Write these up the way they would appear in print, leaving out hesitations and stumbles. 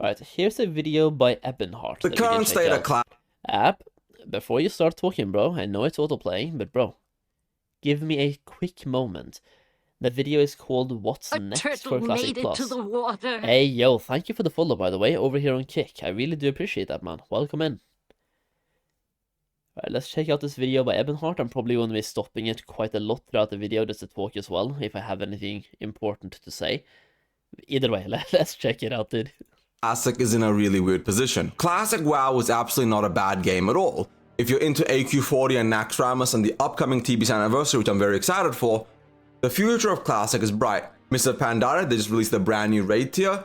Alright, here's a video by Ebonheart. The current state of class. Before you start talking, bro, I know it's autoplaying, but bro, give me a quick moment. The video is called What's Next for Classic Plus. Hey, yo, thank you for the follow, by the way, over here on Kick. I really do appreciate that, man. Welcome in. Alright, let's check out this video by Ebonheart. I'm probably going to be stopping it quite a lot throughout the video just to talk as well, if I have anything important to say. Either way, let's check it out, dude. Classic is in a really weird position. Classic WoW is absolutely not a bad game at all. If you're into AQ40 and Naxxramas and the upcoming TBC anniversary, which I'm very excited for, the future of Classic is bright. Mr. Pandaria, they just released a brand new raid tier.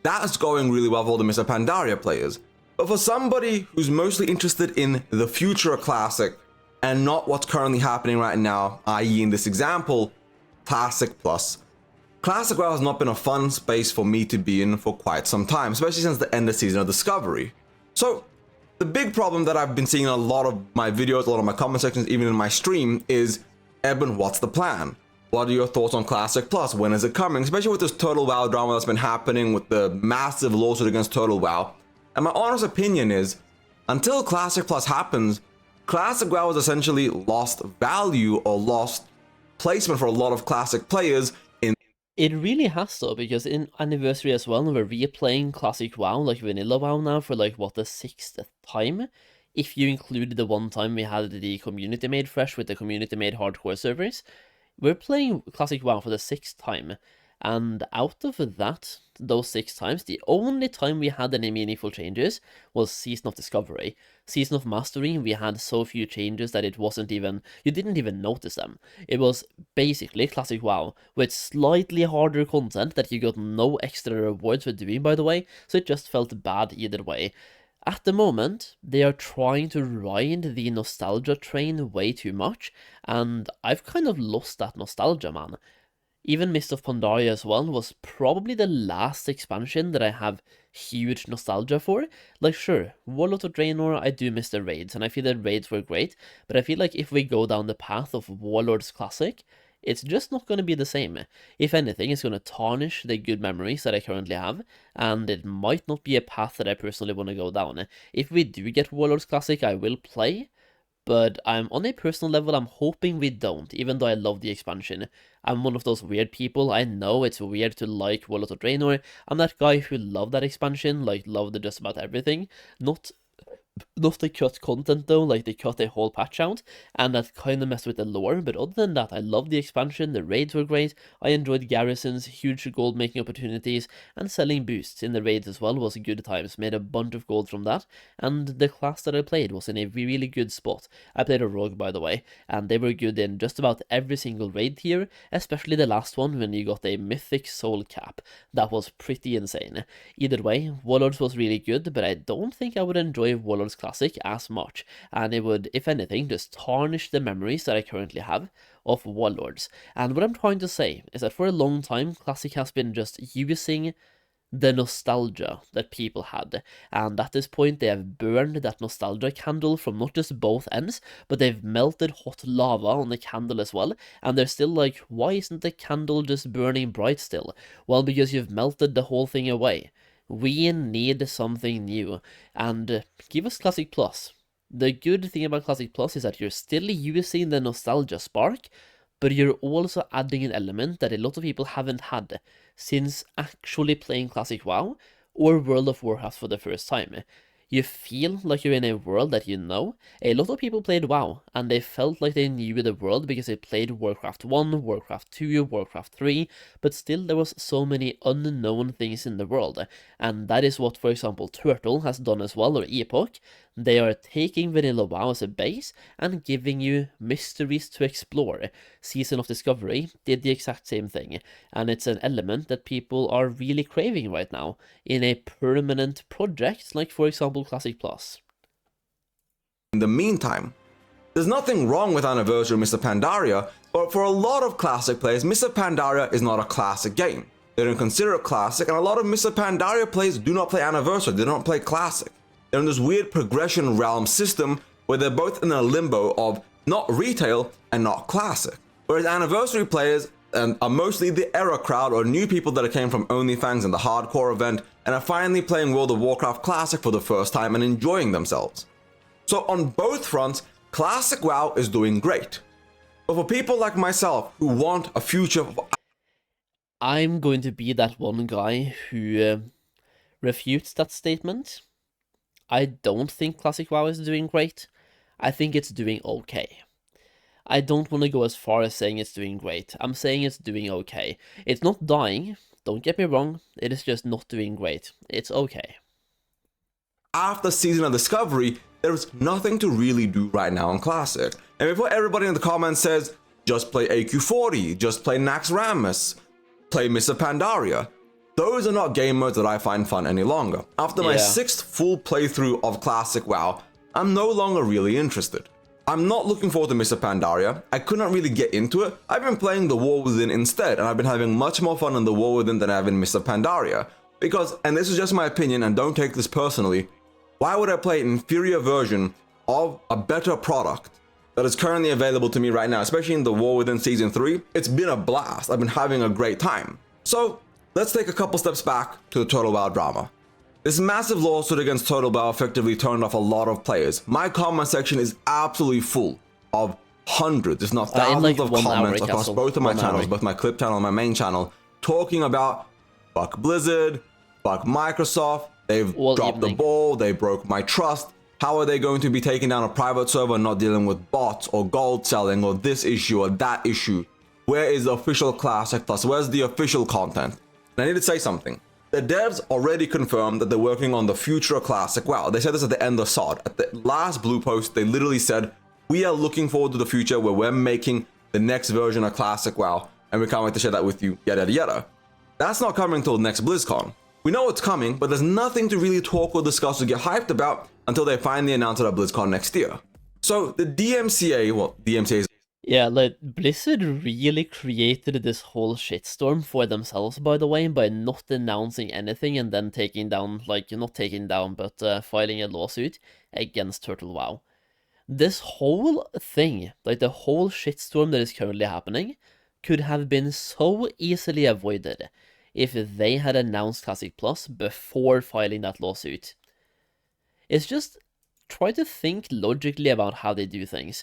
That's going really well for all the Mr. Pandaria players. But for somebody who's mostly interested in the future of Classic and not what's currently happening right now, i.e. in this example, Classic Plus. Classic WoW has not been a fun space for me to be in for quite some time, especially since the end of Season of Discovery. So, the big problem that I've been seeing in a lot of my videos, a lot of my comment sections, even in my stream, is, Eben, what's the plan? What are your thoughts on Classic Plus? When is it coming? Especially with this Total WoW drama that's been happening with the massive lawsuit against Total WoW. And my honest opinion is, until Classic Plus happens, Classic WoW has essentially lost value or lost placement for a lot of Classic players. It really has though, because in Anniversary as well, we're replaying Classic WoW, like Vanilla WoW now, for like, what, the 6th time? If you include the one time we had the community made fresh with the community made hardcore servers. We're playing Classic WoW for the 6th time, and out of that, those 6 times, the only time we had any meaningful changes was Season of Discovery. Season of Mastery, we had so few changes that it wasn't even, you didn't even notice them. It was basically Classic WoW, with slightly harder content that you got no extra rewards for doing, by the way, so it just felt bad either way. At the moment, they are trying to ride the nostalgia train way too much, and I've kind of lost that nostalgia, man. Even Mist of Pandaria as well was probably the last expansion that I have huge nostalgia for. Like, sure, Warlord of Draenor, I do miss the raids, and I feel that raids were great, but I feel like if we go down the path of Warlord's Classic, it's just not going to be the same. If anything, it's going to tarnish the good memories that I currently have, and it might not be a path that I personally want to go down. If we do get Warlord's Classic, I will play, but I'm on a personal level, I'm hoping we don't, even though I love the expansion. I'm one of those weird people. I know it's weird to like Warlord of Draenor. I'm that guy who loved that expansion, like loved just about everything. Not they cut content though, like they cut a whole patch out, and that kind of messed with the lore, but other than that, I loved the expansion, the raids were great, I enjoyed garrisons, huge gold making opportunities, and selling boosts in the raids as well was good times, made a bunch of gold from that, and the class that I played was in a really good spot. I played a rogue, by the way, and they were good in just about every single raid tier, especially the last one when you got a mythic soul cap. That was pretty insane. Either way, Warlords was really good, but I don't think I would enjoy Warlords Classic as much, and it would, if anything, just tarnish the memories that I currently have of Warlords. And what I'm trying to say is that for a long time, Classic has been just using the nostalgia that people had, and at this point they have burned that nostalgia candle from not just both ends, but they've melted hot lava on the candle as well, and they're still like, why isn't the candle just burning bright still? Well, because you've melted the whole thing away. We need something new, and give us Classic Plus. The good thing about Classic Plus is that you're still using the nostalgia spark, but you're also adding an element that a lot of people haven't had since actually playing Classic WoW or World of Warcraft for the first time. You feel like you're in a world that you know. A lot of people played WoW, and they felt like they knew the world because they played Warcraft 1, Warcraft 2, Warcraft 3, but still there was so many unknown things in the world, and that is what, for example, Turtle has done as well, or Epoch. They are taking Vanilla WoW as a base and giving you mysteries to explore. Season of Discovery did the exact same thing, and it's an element that people are really craving right now in a permanent project like, for example, Classic Plus. In the meantime, there's nothing wrong with Anniversary of Mr. Pandaria, but for a lot of Classic players, Mr. Pandaria is not a classic game. They don't consider it classic, and a lot of Mr. Pandaria players do not play Anniversary, they don't play Classic. They're in this weird progression realm system where they're both in a limbo of not retail and not classic. Whereas Anniversary players and are mostly the era crowd or new people that came from OnlyFans and the hardcore event and are finally playing World of Warcraft Classic for the first time and enjoying themselves. So on both fronts, Classic WoW is doing great. But for people like myself who want a future of... I'm going to be that one guy who refutes that statement. I don't think Classic WoW is doing great. I think it's doing okay. I don't want to go as far as saying it's doing great. I'm saying it's doing okay. It's not dying, don't get me wrong, it is just not doing great. It's okay. After Season of Discovery, there is nothing to really do right now in Classic. And before everybody in the comments says, just play AQ40, just play Naxxramas, play Mists of Pandaria, those are not game modes that I find fun any longer. After my 6th full playthrough of Classic WoW, I'm no longer really interested. I'm not looking forward to Mists of Pandaria. I could not really get into it. I've been playing the War Within instead, and I've been having much more fun in the War Within than I have in Mists of Pandaria. Because, and this is just my opinion, and don't take this personally, why would I play an inferior version of a better product that is currently available to me right now, especially in the War Within Season 3? It's been a blast. I've been having a great time. So, let's take a couple steps back to the Total WoW drama. This massive lawsuit against Total WoW effectively turned off a lot of players. My comment section is absolutely full of hundreds, if not thousands of comments across both of my channels, both my clip channel and my main channel, talking about fuck Blizzard, fuck Microsoft, they've dropped the ball, they broke my trust. How are they going to be taking down a private server and not dealing with bots or gold selling or this issue or that issue? Where is the official Classic Plus? Where's the official content? And I need to say something. The devs already confirmed that they're working on the future of Classic WoW. They said this at the end of SOD. At the last blue post, they literally said, we are looking forward to the future where we're making the next version of Classic WoW, and we can't wait to share that with you, yada yada yada. That's not coming until next BlizzCon. We know it's coming, but there's nothing to really talk or discuss or get hyped about until they finally announce it at BlizzCon next year. So the DMCA, well, DMCA is... Yeah, like, Blizzard really created this whole shitstorm for themselves, by the way, by not announcing anything and then taking down, like, not taking down, but filing a lawsuit against Total WoW. This whole thing, like, the whole shitstorm that is currently happening, could have been so easily avoided if they had announced Classic Plus before filing that lawsuit. It's just, try to think logically about how they do things.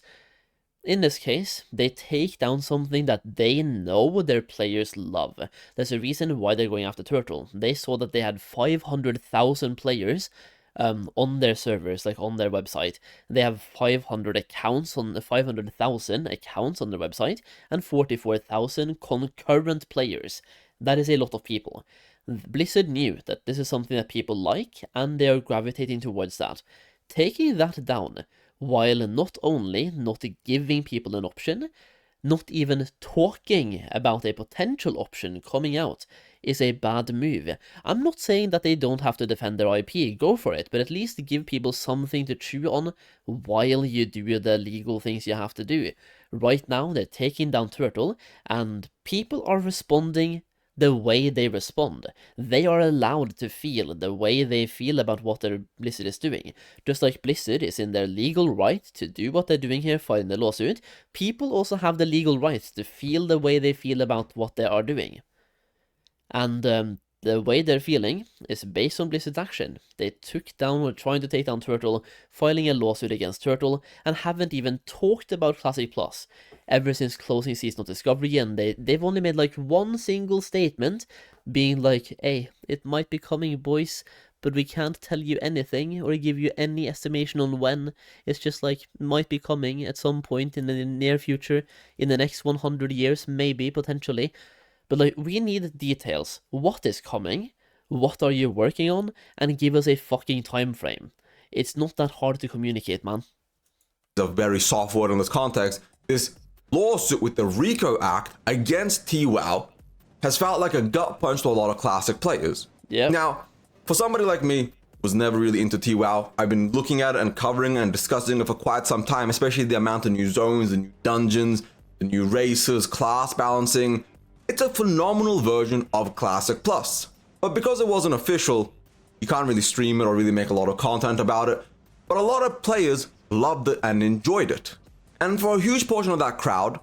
In this case, they take down something that they know their players love. There's a reason why they're going after Turtle. They saw that they had 500,000 players on their servers, like on their website. They have 500,000 accounts on their website and 44,000 concurrent players. That is a lot of people. Blizzard knew that this is something that people like, and they are gravitating towards that. Taking that down, while not only not giving people an option, not even talking about a potential option coming out, is a bad move. I'm not saying that they don't have to defend their IP, go for it, but at least give people something to chew on while you do the legal things you have to do. Right now, they're taking down Turtle, and people are responding the way they respond. They are allowed to feel the way they feel about what their Blizzard is doing. Just like Blizzard is in their legal right to do what they're doing here, filing the lawsuit, people also have the legal right to feel the way they feel about what they are doing. And the way they're feeling is based on Blizzard's action. They took down, or trying to take down Turtle, filing a lawsuit against Turtle, and haven't even talked about Classic Plus ever since closing Season of Discovery, and they've only made like one single statement being like, hey, it might be coming, boys, but we can't tell you anything or give you any estimation on when. It's just like, it might be coming at some point in the near future, in the next 100 years, maybe, potentially. But like, we need details. What is coming? What are you working on? And give us a fucking time frame. It's not that hard to communicate, man. A very soft word in this context. This lawsuit with the RICO Act against TWoW has felt like a gut punch to a lot of Classic players. Yeah. Now, for somebody like me, was never really into TWoW. I've been looking at it and covering and discussing it for quite some time, especially the amount of new zones, the new dungeons, the new races, class balancing. It's a phenomenal version of Classic Plus. But because it wasn't official, you can't really stream it or really make a lot of content about it. But a lot of players loved it and enjoyed it. And for a huge portion of that crowd,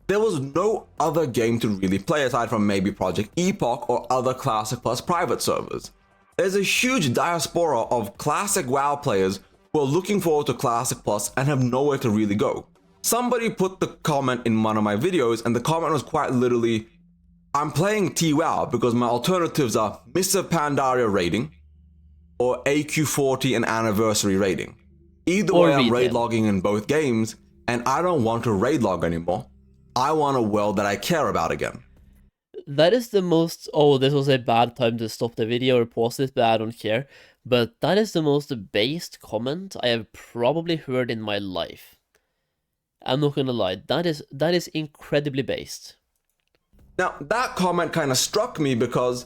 there was no other game to really play aside from maybe Project Epoch or other Classic Plus private servers. There's a huge diaspora of Classic WoW players who are looking forward to Classic Plus and have nowhere to really go. Somebody put the comment in one of my videos, and the comment was quite literally, I'm playing TWoW because my alternatives are Mr. Pandaria raiding or AQ40 and Anniversary raiding. Either way, I'm raid logging in both games, and I don't want to raid log anymore. I want a world that I care about again. That is the most, oh, this was a bad time to stop the video or pause it, but I don't care. But that is the most based comment I have probably heard in my life. I'm not gonna lie, that is incredibly based. Now, that comment kind of struck me because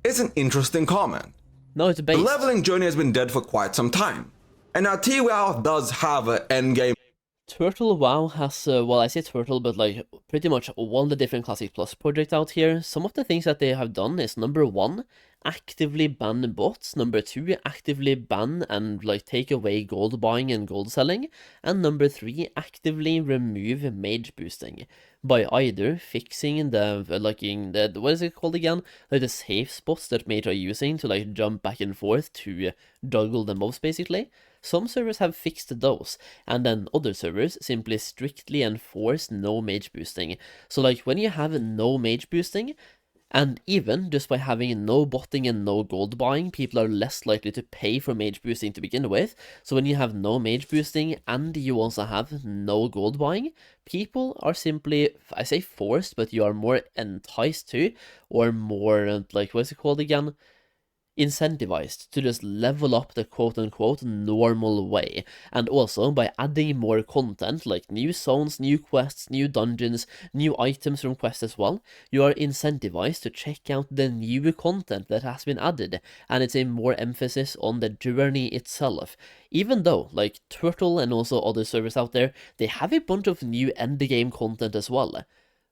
it's an interesting comment. No, it's based. The leveling journey has been dead for quite some time. And now TWoW does have an endgame. Turtle WoW has, well, I say Turtle, but like pretty much all the different Classic Plus projects out here. Some of the things that they have done is, number one, actively ban bots. Number two, actively ban and like take away gold buying and gold selling. And number three, actively remove mage boosting by either fixing the, what is it called again? Like the safe spots that mage are using to like jump back and forth to juggle the mobs basically. Some servers have fixed those, and then other servers simply strictly enforce no mage boosting. So like when you have no mage boosting, and even just by having no botting and no gold buying, people are less likely to pay for mage boosting to begin with. So when you have no mage boosting and you also have no gold buying, people are simply, I say forced, but you are more enticed to, or more, like, what's it called again? Incentivized to just level up the quote-unquote normal way. And also by adding more content like new zones, new quests, new dungeons, new items from quests as well, you are incentivized to check out the new content that has been added, and it's a more emphasis on the journey itself. Even though, like Turtle and also other servers out there, they have a bunch of new endgame content as well,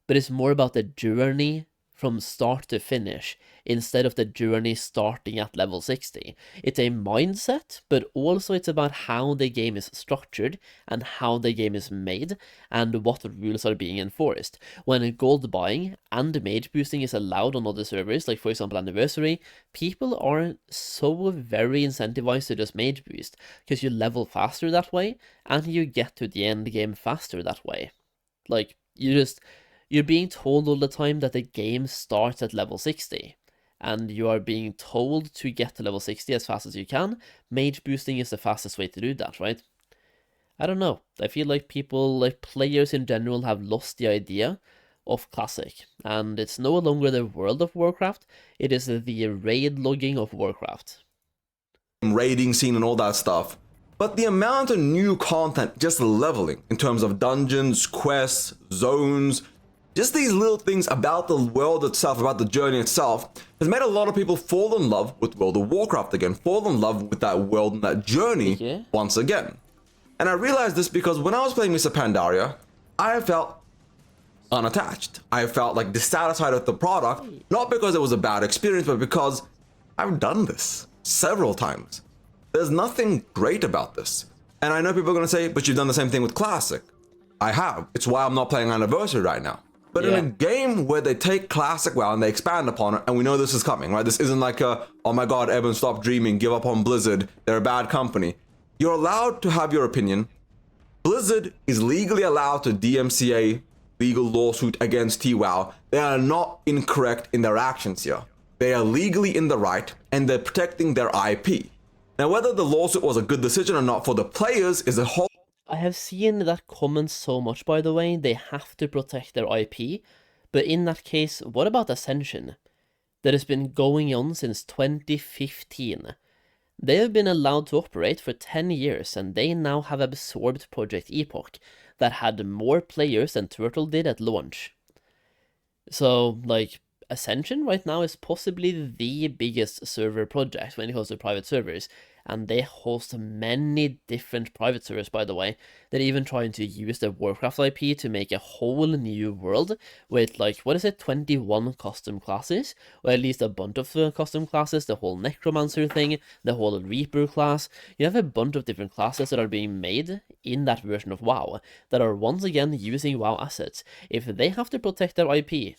but it's more about the journey from start to finish, instead of the journey starting at level 60. It's a mindset, but also it's about how the game is structured and how the game is made and what rules are being enforced. When gold buying and mage boosting is allowed on other servers, like for example Anniversary, people are so very incentivized to just mage boost, because you level faster that way and you get to the end game faster that way. Like, you're being told all the time that the game starts at level 60, and you are being told to get to level 60 as fast as you can. Mage boosting is the fastest way to do that, right? I don't know. I feel like people, like players in general, have lost the idea of Classic, and it's no longer the World of Warcraft, it is the raid logging of Warcraft. Raiding scene and all that stuff. But the amount of new content just leveling in terms of dungeons, quests, zones, just these little things about the world itself, about the journey itself, has made a lot of people fall in love with World of Warcraft again, fall in love with that world and that journey once again. And I realized this because when I was playing Mr. Pandaria, I felt unattached. I felt like dissatisfied with the product, not because it was a bad experience, but because I've done this several times. There's nothing great about this. And I know people are going to say, but you've done the same thing with Classic. I have. It's why I'm not playing Anniversary right now. But in a game where they take Classic WoW and they expand upon it, and we know this is coming, right? This isn't like a, oh my god, Evan, stop dreaming, give up on Blizzard, they're a bad company. You're allowed to have your opinion. Blizzard is legally allowed to DMCA legal lawsuit against TWoW. They are not incorrect in their actions here. They are legally in the right, and they're protecting their IP. Now, whether the lawsuit was a good decision or not for the players is a whole... I have seen that comment so much, by the way. They have to protect their IP, but in that case, what about Ascension? That has been going on since 2015. They have been allowed to operate for 10 years, and they now have absorbed Project Epoch, that had more players than Turtle did at launch. So, like, Ascension right now is possibly the biggest server project when it comes to private servers, and they host many different private servers, by the way. They're even trying to use the Warcraft IP to make a whole new world with, like, what is it, 21 custom classes, or at least a bunch of custom classes, the whole Necromancer thing, the whole Reaper class. You have a bunch of different classes that are being made in that version of WoW that are once again using WoW assets. If they have to protect their IP,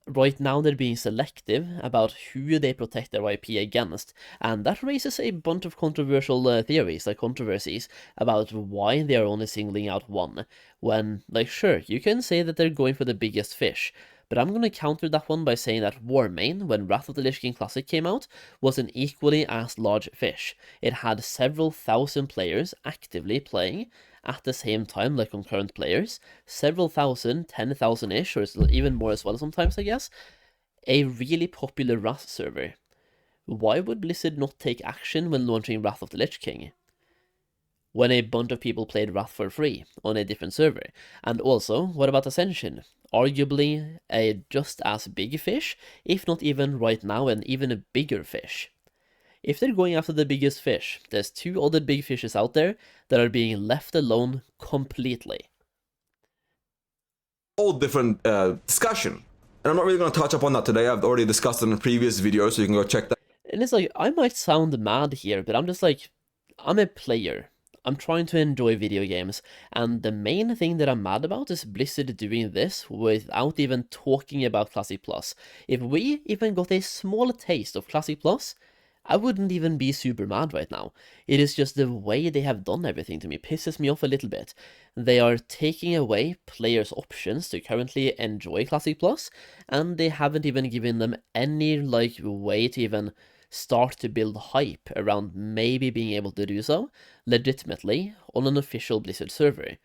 right now they're being selective about who they protect their IP against, and that raises a bunch of controversial theories, like controversies, about why they are only singling out one, when, like, sure, you can say that they're going for the biggest fish, but I'm gonna counter that one by saying that Warmane, when Wrath of the Lich King Classic came out, was an equally as large fish. It had several thousand players actively playing at the same time, like concurrent players, several thousand, 10,000-ish, or even more as well sometimes, I guess, a really popular Wrath server. Why would Blizzard not take action when launching Wrath of the Lich King, when a bunch of people played Wrath for free on a different server? And also, what about Ascension? Arguably a just as big fish, if not even right now an even a bigger fish. If they're going after the biggest fish, there's two other big fishes out there that are being left alone completely. Whole different discussion. And I'm not really going to touch upon that today. I've already discussed it in a previous video, so you can go check that. And it's like, I might sound mad here, but I'm just like, I'm a player. I'm trying to enjoy video games, and the main thing that I'm mad about is Blizzard doing this without even talking about Classic Plus. If we even got a small taste of Classic Plus, I wouldn't even be super mad right now. It is just the way they have done everything to me pisses me off a little bit. They are taking away players' options to currently enjoy Classic Plus, and they haven't even given them any, like, way to even start to build hype around maybe being able to do so legitimately on an official Blizzard server.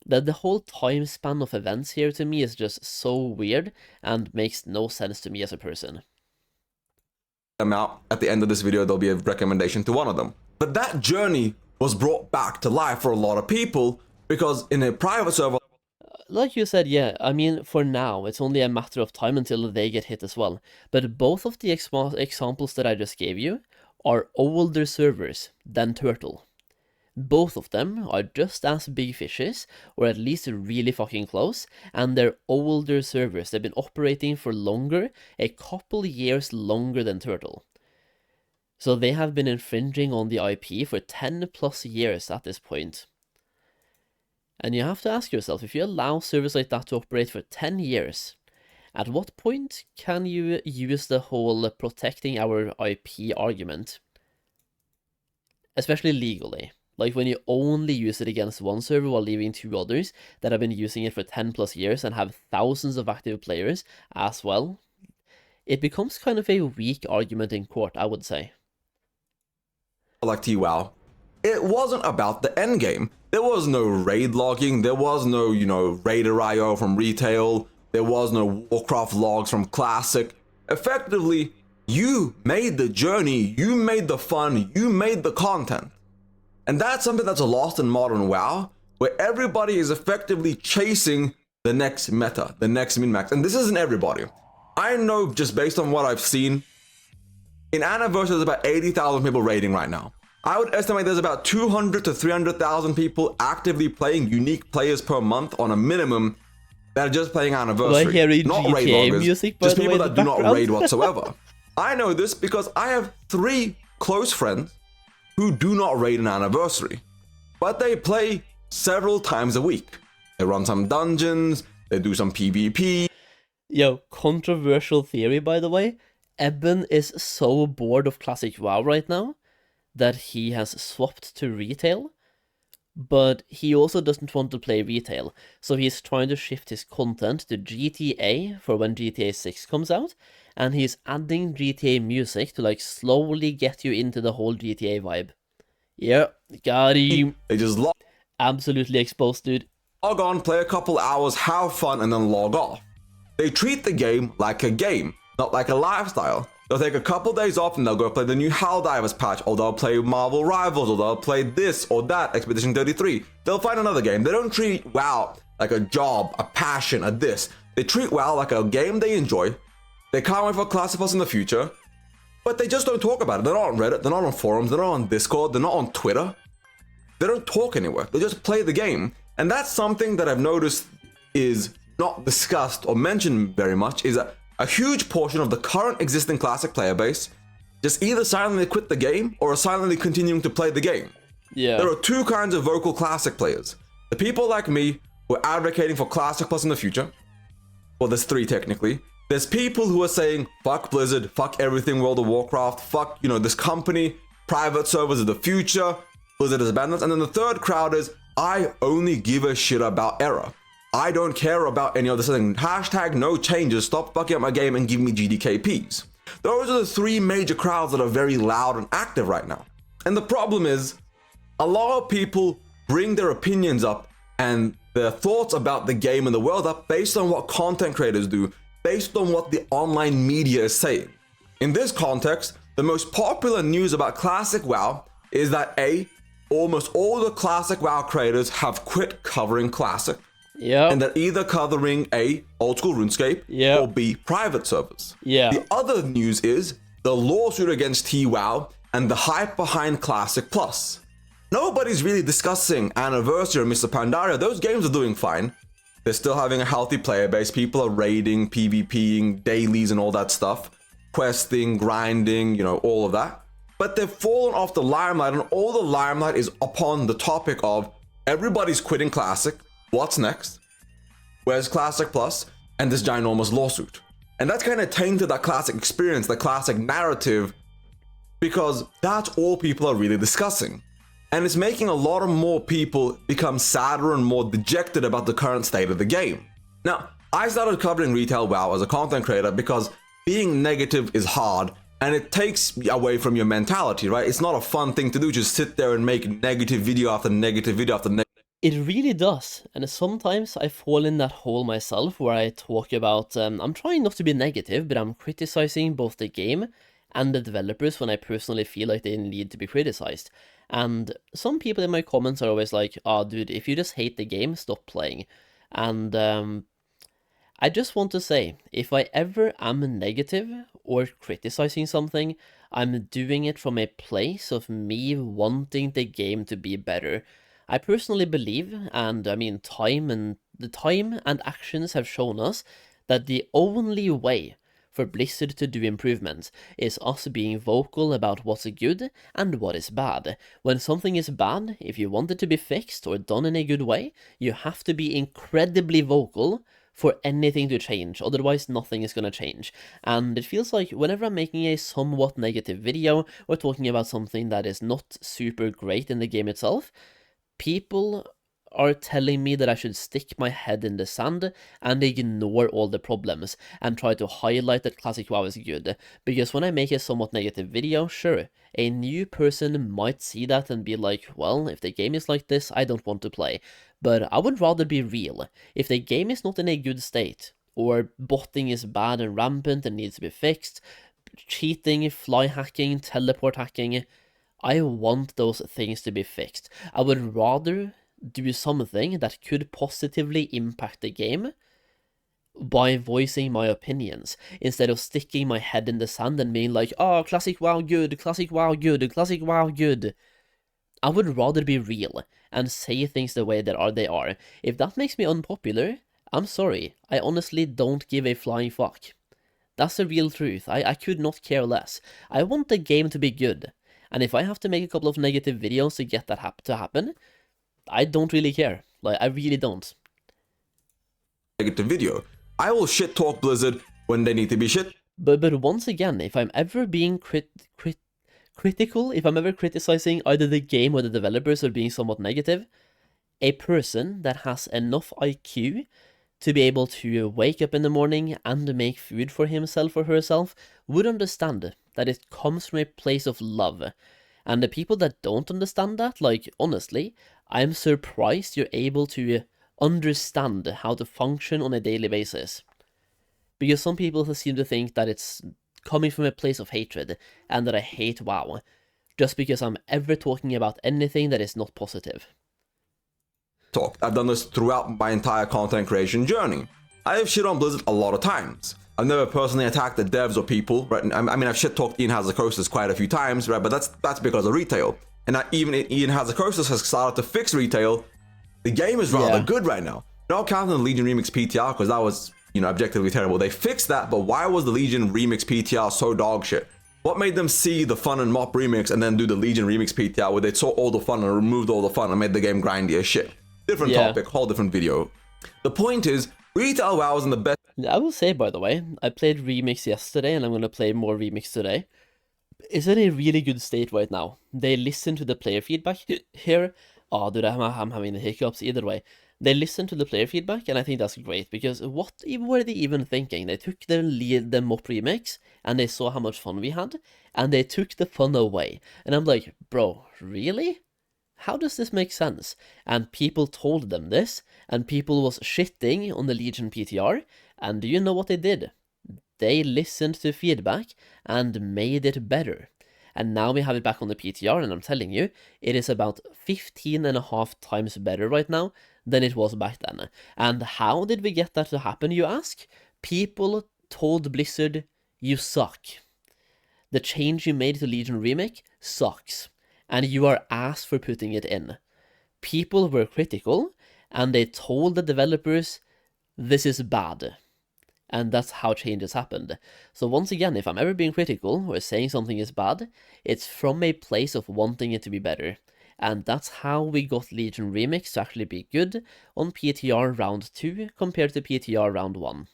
That the whole time span of events here to me is just so weird and makes no sense to me as a person. Them out. At the end of this video, there'll be a recommendation to one of them. But that journey was brought back to life for a lot of people because in a private server, like you said, yeah, I mean, for now, it's only a matter of time until they get hit as well. But both of the examples that I just gave you are older servers than Turtle. Both of them are just as big fishes, or at least really fucking close, and they're older servers. They've been operating for longer, a couple years longer than Turtle. So they have been infringing on the IP for 10 plus years at this point. And you have to ask yourself, if you allow servers like that to operate for 10 years, at what point can you use the whole protecting our IP argument? Especially legally. Like when you only use it against one server while leaving two others that have been using it for 10 plus years and have thousands of active players as well. It becomes kind of a weak argument in court, I would say. like TWoW, it wasn't about the endgame. There was no raid logging, there was no, Raider IO from retail, there was no Warcraft logs from Classic. Effectively, you made the journey, you made the fun, you made the content. And that's something that's lost in modern WoW, where everybody is effectively chasing the next meta, the next min-max. And this isn't everybody. I know just based on what I've seen, in Anniversary there's about 80,000 people raiding right now. I would estimate there's about 200 to 300,000 people actively playing, unique players per month on a minimum, that are just playing Anniversary. Not raid loggers, music, just people that do not raid whatsoever. I know this because I have 3 close friends who do not raid an Anniversary, but they play several times a week. They run some dungeons, they do some PvP. Yo, controversial theory, by the way. Eben is so bored of Classic WoW right now that he has swapped to retail, but he also doesn't want to play retail, so he's trying to shift his content to GTA for when GTA 6 comes out, and he's adding GTA music to like slowly get you into the whole GTA vibe. Yeah, got him. They just absolutely exposed, dude. Log on, play a couple hours, have fun, and then log off. They treat the game like a game, not like a lifestyle. They'll take a couple days off and they'll go play the new Helldivers patch, or they'll play Marvel Rivals, or they'll play this or that, Expedition 33. They'll find another game. They don't treat WoW like a job, a passion, a this. They treat WoW like a game they enjoy. They can't wait for Classic Plus in the future. but they just don't talk about it. They're not on Reddit, they're not on forums, they're not on Discord, they're not on Twitter. They don't talk anywhere, they just play the game. And that's something that I've noticed is not discussed or mentioned very much, is a huge portion of the current existing Classic player base just either silently quit the game or are silently continuing to play the game. Yeah. There are two kinds of vocal Classic players. The people like me who are advocating for Classic Plus in the future. Well, there's three technically. There's people who are saying, fuck Blizzard, fuck everything World of Warcraft, fuck, this company, private servers are the future, Blizzard has abandoned us. And then the third crowd is, I only give a shit about error. I don't care about any other thing. Hashtag no changes, stop fucking up my game and give me GDKPs. Those are the three major crowds that are very loud and active right now. And the problem is, a lot of people bring their opinions up and their thoughts about the game and the world up based on what content creators do, based on what the online media is saying. In this context, the most popular news about Classic WoW is that A, almost all the Classic WoW creators have quit covering Classic. Yeah. And they're either covering A, old school RuneScape, or B, private servers. Yeah. The other news is the lawsuit against TWoW and the hype behind Classic Plus. Nobody's really discussing Anniversary or Mr. Pandaria. Those games are doing fine. They're still having a healthy player base. People are raiding, PvPing, dailies and all that stuff. Questing, grinding, all of that. But they've fallen off the limelight, and all the limelight is upon the topic of everybody's quitting Classic. What's next? Where's Classic Plus? And this ginormous lawsuit. And that's kind of tainted that Classic experience, the Classic narrative, because that's all people are really discussing. And it's making a lot of more people become sadder and more dejected about the current state of the game. Now, I started covering retail WoW as a content creator because being negative is hard and it takes away from your mentality, right? It's not a fun thing to do, just sit there and make negative video after negative video after negative. It really does, and sometimes I fall in that hole myself where I talk about, I'm trying not to be negative, but I'm criticizing both the game and the developers when I personally feel like they need to be criticized. And some people in my comments are always like, oh dude, if you just hate the game, stop playing. And I just want to say, if I ever am negative or criticizing something, I'm doing it from a place of me wanting the game to be better. I personally believe, and I mean time and actions have shown us that the only way for Blizzard to do improvements is us being vocal about what's good and what is bad. When something is bad, if you want it to be fixed or done in a good way, you have to be incredibly vocal for anything to change, otherwise nothing is gonna change. And it feels like whenever I'm making a somewhat negative video or talking about something that is not super great in the game itself, people are telling me that I should stick my head in the sand and ignore all the problems and try to highlight that Classic WoW is good. Because when I make a somewhat negative video, sure, a new person might see that and be like, well, if the game is like this, I don't want to play. But I would rather be real. If the game is not in a good state, or botting is bad and rampant and needs to be fixed, cheating, fly hacking, teleport hacking, I want those things to be fixed. I would rather do something that could positively impact the game by voicing my opinions, instead of sticking my head in the sand and being like, oh, Classic WoW good, Classic WoW good, Classic WoW good. I would rather be real and say things the way that they are. If that makes me unpopular, I'm sorry. I honestly don't give a flying fuck. That's the real truth. I could not care less. I want the game to be good. And if I have to make a couple of negative videos to get that to happen, I don't really care. Like, I really don't. Negative video. I will shit talk Blizzard when they need to be shit. But once again, if I'm ever being critical, if I'm ever criticizing either the game or the developers or being somewhat negative, a person that has enough IQ to be able to wake up in the morning and make food for himself or herself would understand that it comes from a place of love. And the people that don't understand that, like, honestly, I'm surprised you're able to understand how to function on a daily basis. Because some people seem to think that it's coming from a place of hatred, and that I hate WoW, just because I'm ever talking about anything that is not positive. I've done this throughout my entire content creation journey. I have shit on Blizzard a lot of times. I've never personally attacked the devs or people, right? I mean, I've shit-talked Ian Hazacrosis quite a few times, right? But that's because of retail. And even Ian Hazacrosis has started to fix retail. The game is rather good right now. Not counting the Legion Remix PTR, because that was, you know, objectively terrible. They fixed that, but why was the Legion Remix PTR so dog shit? What made them see the fun and mop remix and then do the Legion Remix PTR where they saw all the fun and removed all the fun and made the game grindy as shit? Different topic, whole different video. The point is, retail WoW is in the best. I will say, by the way, I played Remix yesterday and I'm going to play more Remix today. It's in a really good state right now. They listen to the player feedback here. Oh, dude, I'm having the hiccups either way. They listen to the player feedback, and I think that's great, because what were they even thinking? They took the mop remix, and they saw how much fun we had, and they took the fun away. And I'm like, bro, really? How does this make sense? And people told them this, and people was shitting on the Legion PTR, and do you know what they did? They listened to feedback and made it better. And now we have it back on the PTR, and I'm telling you, it is about 15.5 times better right now than it was back then. And how did we get that to happen, you ask? People told Blizzard, you suck. The change you made to Legion Remake sucks, and you are ass for putting it in. People were critical, and they told the developers, this is bad. And that's how changes happened. So once again, if I'm ever being critical or saying something is bad, it's from a place of wanting it to be better. And that's how we got Legion Remix to actually be good on PTR Round 2 compared to PTR Round 1.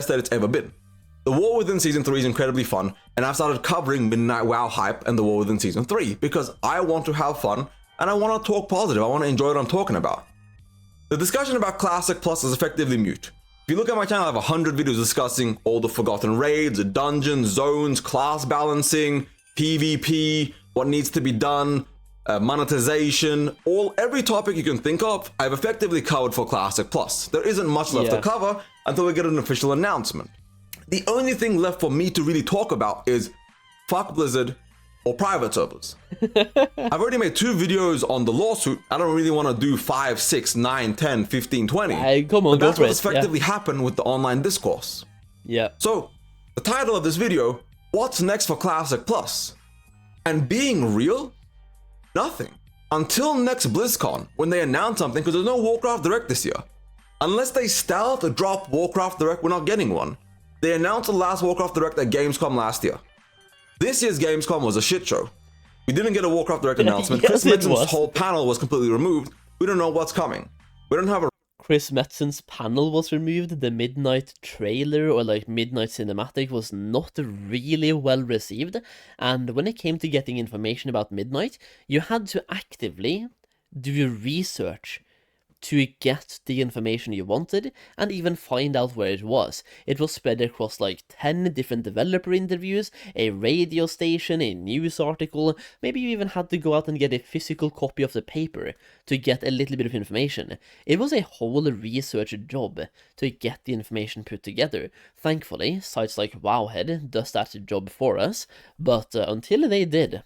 That it's ever been. The War Within Season 3 is incredibly fun, and I've started covering Midnight WoW hype and the War Within Season 3 because I want to have fun and I want to talk positive. I want to enjoy what I'm talking about. The discussion about Classic Plus is effectively mute. If you look at my channel, I have 100 videos discussing all the forgotten raids, dungeons, zones, class balancing, PvP, what needs to be done, monetization, every topic you can think of, I've effectively covered for Classic Plus. There isn't much left to cover until we get an official announcement. The only thing left for me to really talk about is fuck Blizzard or private servers. I've already made 2 videos on the lawsuit. I don't really want to do 5, 6, 9, 10, 15, 20. Come on, but that's what's effectively happened with the online discourse. Yeah. So, the title of this video, what's next for Classic Plus? And being real, nothing. Until next BlizzCon, when they announce something, because there's no Warcraft Direct this year. Unless they stealth or drop Warcraft Direct, we're not getting one. They announced the last Warcraft Direct at Gamescom last year. This year's Gamescom was a shit show. We didn't get a Warcraft Direct announcement. Chris Metzen's whole panel was completely removed. We don't know what's coming. We don't have a... Chris Metzen's panel was removed. The Midnight trailer or like Midnight cinematic was not really well received. And when it came to getting information about Midnight, you had to actively do research to get the information you wanted and even find out where it was. It was spread across like 10 different developer interviews, a radio station, a news article. Maybe you even had to go out and get a physical copy of the paper to get a little bit of information. It was a whole research job to get the information put together. Thankfully, sites like Wowhead does that job for us, but until they did,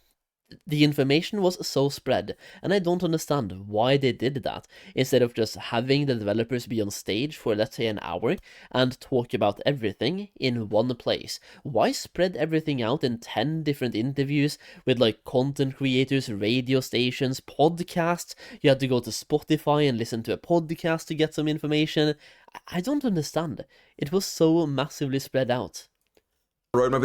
the information was so spread, and I don't understand why they did that, instead of just having the developers be on stage for, let's say, an hour and talk about everything in one place. Why spread everything out in 10 different interviews with, like, content creators, radio stations, podcasts? You had to go to Spotify and listen to a podcast to get some information. I don't understand. It was so massively spread out. Roadmap,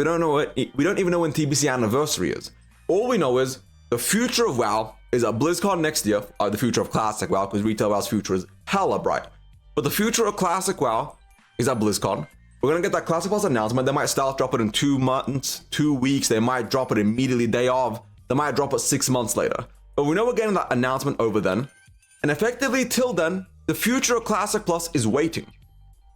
we don't even know when TBC anniversary is. All we know is the future of WoW is at BlizzCon next year, the future of Classic WoW, because retail WoW's future is hella bright. But the future of Classic WoW is at BlizzCon. We're gonna get that Classic Plus announcement. They might start drop it in 2 months, 2 weeks. They might drop it immediately day of. They might drop it 6 months later. But we know we're getting that announcement over then. And effectively, till then, the future of Classic Plus is waiting.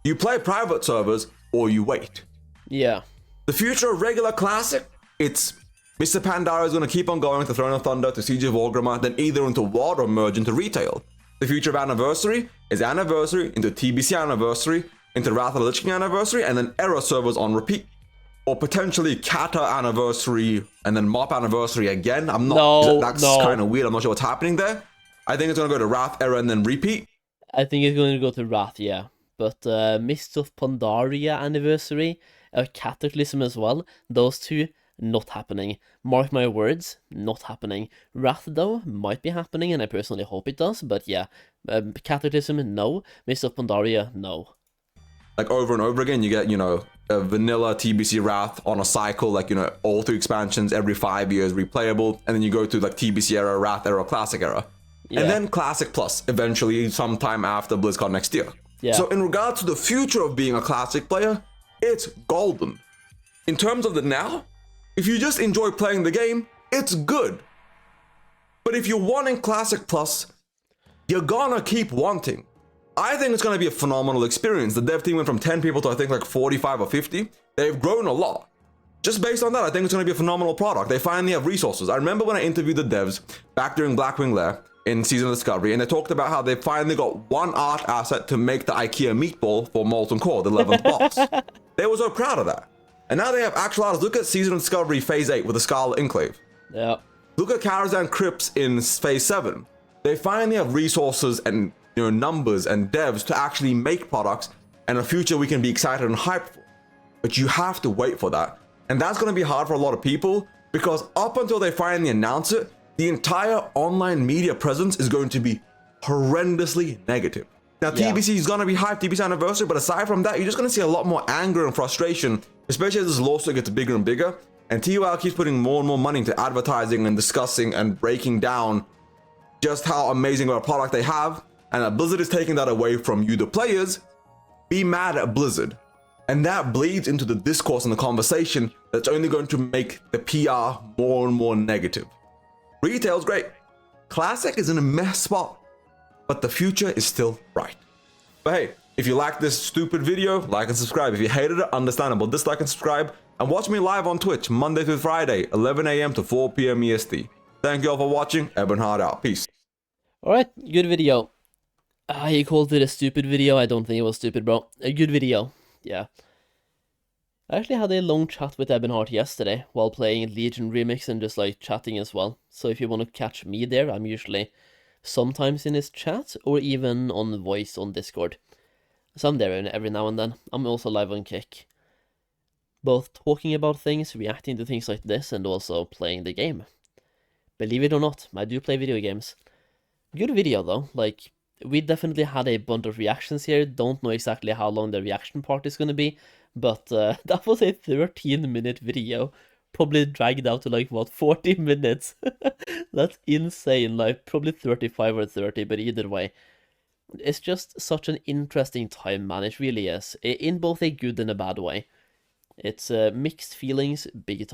You play private servers or you wait. Yeah. The future of regular Classic, it's Mr. Pandara is going to keep on going to Throne of Thunder, to Siege of Orgrimmar, then either into WoD or merge into retail. The future of Anniversary is Anniversary into TBC Anniversary, into Wrath of the Lich King Anniversary, and then Era servers on repeat. Or potentially Kata Anniversary, and then Mop Anniversary again. That's kind of weird. I'm not sure what's happening there. I think it's going to go to Wrath, Era, and then repeat. I think it's going to go to Wrath, yeah. but Mists of Pandaria anniversary, Cataclysm as well, those two, not happening. Mark my words, not happening. Wrath, though, might be happening, and I personally hope it does, but yeah, Cataclysm, no. Mists of Pandaria, no. Like over and over again, you get, you know, a vanilla TBC Wrath on a cycle, like, you know, all 3 expansions every 5 years replayable, and then you go to like TBC era, Wrath era, Classic era. Yeah. And then Classic Plus, eventually sometime after BlizzCon next year. Yeah. So in regards to the future of being a Classic player, it's golden. In terms of the now, if you just enjoy playing the game, it's good. But if you're wanting Classic Plus, you're gonna keep wanting. I think it's gonna be a phenomenal experience. The dev team went from 10 people to I think like 45 or 50. They've grown a lot. Just based on that, I think it's gonna be a phenomenal product. They finally have resources. I remember when I interviewed the devs back during Blackwing Lair in Season of Discovery, and they talked about how they finally got one art asset to make the IKEA meatball for Molten Core, the 11th boss. They were so proud of that. And now they have actual artists. Look at Season of Discovery Phase 8 with the Scarlet Enclave. Yeah. Look at Karazhan Crypts in Phase 7. They finally have resources and, you know, numbers and devs to actually make products and a future we can be excited and hyped for. But you have to wait for that. And that's going to be hard for a lot of people because up until they finally announce it, the entire online media presence is going to be horrendously negative. Now, TBC is going to be hyped, TBC anniversary, but aside from that, you're just going to see a lot more anger and frustration, especially as this lawsuit gets bigger and bigger. And TUL keeps putting more and more money into advertising and discussing and breaking down just how amazing of a product they have. And that Blizzard is taking that away from you, the players. Be mad at Blizzard. And that bleeds into the discourse and the conversation that's only going to make the PR more and more negative. Retail's great. Classic is in a mess spot, but the future is still bright. But hey, if you like this stupid video, like and subscribe. If you hated it, understandable. Dislike and subscribe. And watch me live on Twitch, Monday through Friday, 11 a.m. to 4 p.m. EST. Thank you all for watching. Ebonhard out. Peace. Alright, good video. You called it a stupid video. I don't think it was stupid, bro. A good video. Yeah. I actually had a long chat with Ebonhard yesterday while playing Legion Remix and just like chatting as well. So if you want to catch me there, I'm usually sometimes in his chat or even on voice on Discord. So I'm there every now and then. I'm also live on Kick. Both talking about things, reacting to things like this, and also playing the game. Believe it or not, I do play video games. Good video though, like, we definitely had a bunch of reactions here. Don't know exactly how long the reaction part is gonna be, but that was a 13-minute video. Probably dragged out to like, what, 40 minutes? That's insane, like, probably 35 or 30, but either way. It's just such an interesting time, man, it really is. In both a good and a bad way. It's mixed feelings, big time.